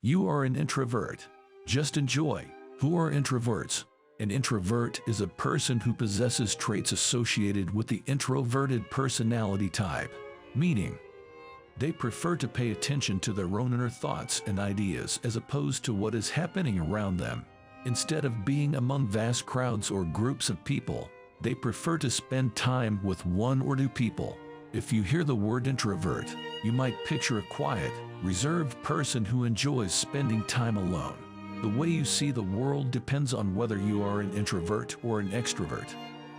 You are an introvert. Just enjoy. Who are introverts? An introvert is a person who possesses traits associated with the introverted personality type, meaning they prefer to pay attention to their own inner thoughts and ideas as opposed to what is happening around them. Instead of being among vast crowds or groups of people, they prefer to spend time with one or two people. If you hear the word introvert, you might picture a quiet, reserved person who enjoys spending time alone. The way you see the world depends on whether you are an introvert or an extrovert.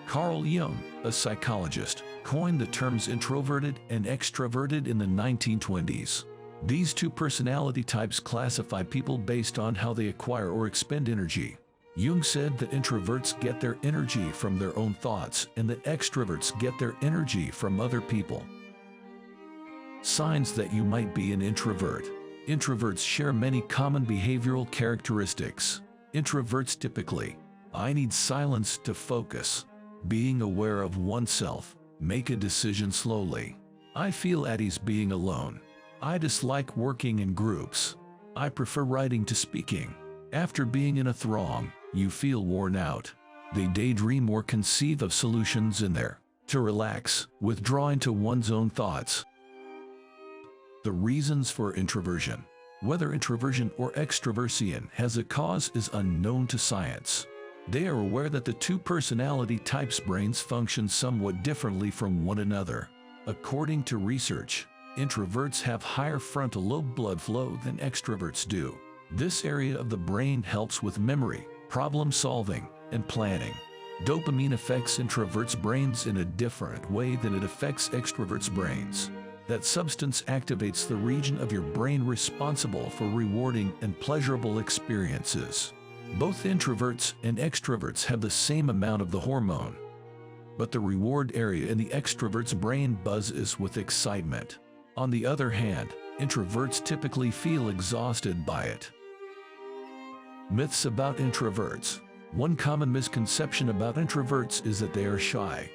Carl Jung, a psychologist, coined the terms introverted and extroverted in the 1920s. These two personality types classify people based on how they acquire or expend energy. Jung said that introverts get their energy from their own thoughts and that extroverts get their energy from other people. Signs that you might be an introvert. Introverts share many common behavioral characteristics. Introverts typically, I need silence to focus. Being aware of oneself. Make a decision slowly. I feel at ease being alone. I dislike working in groups. I prefer writing to speaking. After being in a throng, you feel worn out. They daydream or conceive of solutions in there. To relax, withdraw into one's own thoughts. The reasons for introversion. Whether introversion or extroversion has a cause is unknown to science. They are aware that the two personality types' brains function somewhat differently from one another. According to research, introverts have higher frontal lobe blood flow than extroverts do. This area of the brain helps with memory, problem solving, and planning. Dopamine affects introverts' brains in a different way than it affects extroverts' brains. That substance activates the region of your brain responsible for rewarding and pleasurable experiences. Both introverts and extroverts have the same amount of the hormone, but the reward area in the extrovert's brain buzzes with excitement. On the other hand, introverts typically feel exhausted by it. Myths about introverts. One common misconception about introverts is that they are shy.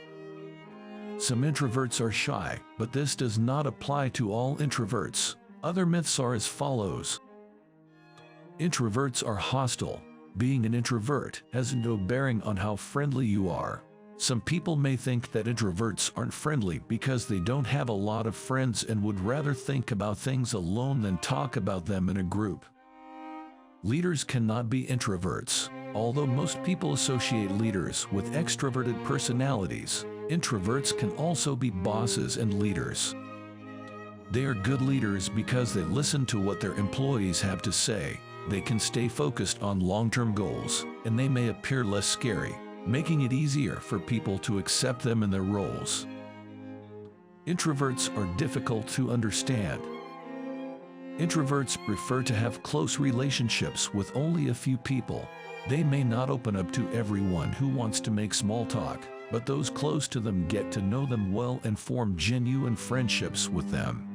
Some introverts are shy, but this does not apply to all introverts. Other myths are as follows. Introverts are hostile. Being an introvert has no bearing on how friendly you are. Some people may think that introverts aren't friendly because they don't have a lot of friends and would rather think about things alone than talk about them in a group. Leaders cannot be introverts. Although most people associate leaders with extroverted personalities, introverts can also be bosses and leaders. They are good leaders because they listen to what their employees have to say. They can stay focused on long-term goals, and they may appear less scary, making it easier for people to accept them in their roles. Introverts are difficult to understand. Introverts prefer to have close relationships with only a few people. They may not open up to everyone who wants to make small talk, but those close to them get to know them well and form genuine friendships with them.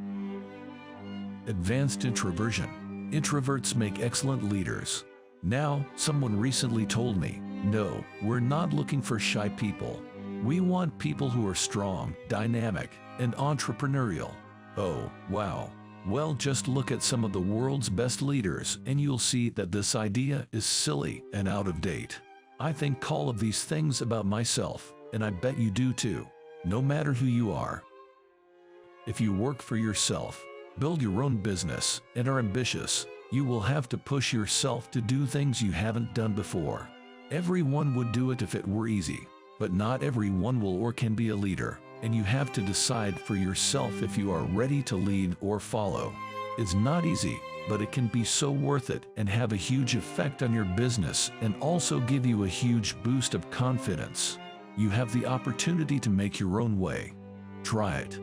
Advanced introversion. Introverts make excellent leaders. Now, someone recently told me, no, we're not looking for shy people. We want people who are strong, dynamic, and entrepreneurial. Oh, wow. Well, just look at some of the world's best leaders and you'll see that this idea is silly and out of date. I think all of these things about myself, and I bet you do too, no matter who you are. If you work for yourself, build your own business, and are ambitious, you will have to push yourself to do things you haven't done before. Everyone would do it if it were easy, but not everyone will or can be a leader, and you have to decide for yourself if you are ready to lead or follow. It's not easy, but it can be so worth it and have a huge effect on your business and also give you a huge boost of confidence. You have the opportunity to make your own way. Try it.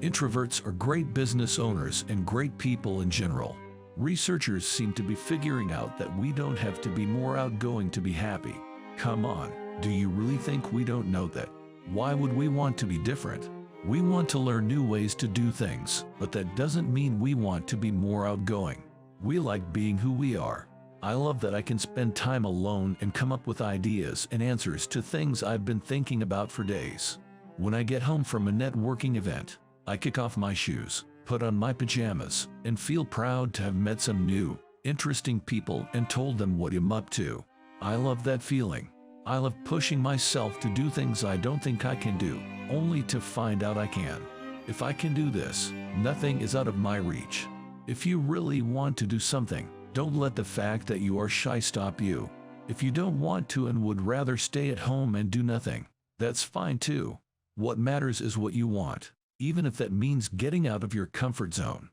Introverts are great business owners and great people in general. Researchers seem to be figuring out that we don't have to be more outgoing to be happy. Come on, do you really think we don't know that? Why would we want to be different? We want to learn new ways to do things, but that doesn't mean we want to be more outgoing. We like being who we are. I love that I can spend time alone and come up with ideas and answers to things I've been thinking about for days. When I get home from a networking event, I kick off my shoes, put on my pajamas and feel proud to have met some new, interesting people and told them what I'm up to. I love that feeling. I love pushing myself to do things I don't think I can do, only to find out I can. If I can do this, nothing is out of my reach. If you really want to do something, don't let the fact that you are shy stop you. If you don't want to and would rather stay at home and do nothing, that's fine too. What matters is what you want, even if that means getting out of your comfort zone.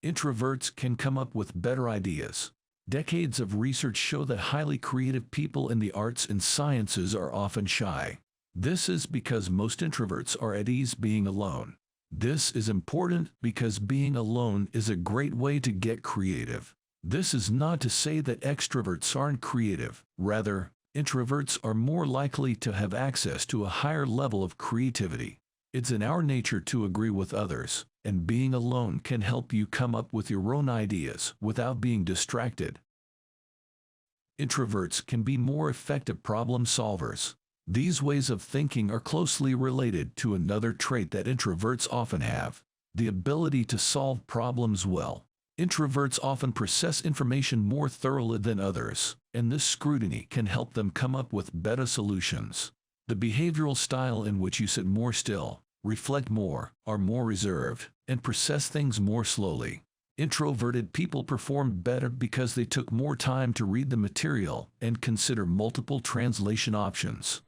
Introverts can come up with better ideas. Decades of research show that highly creative people in the arts and sciences are often shy. This is because most introverts are at ease being alone. This is important because being alone is a great way to get creative. This is not to say that extroverts aren't creative. Rather, introverts are more likely to have access to a higher level of creativity. It's in our nature to agree with others, and being alone can help you come up with your own ideas without being distracted. Introverts can be more effective problem solvers. These ways of thinking are closely related to another trait that introverts often have: the ability to solve problems well. Introverts often process information more thoroughly than others, and this scrutiny can help them come up with better solutions. The behavioral style in which you sit more still, reflect more, are more reserved, and process things more slowly. Introverted people perform better because they took more time to read the material and consider multiple translation options.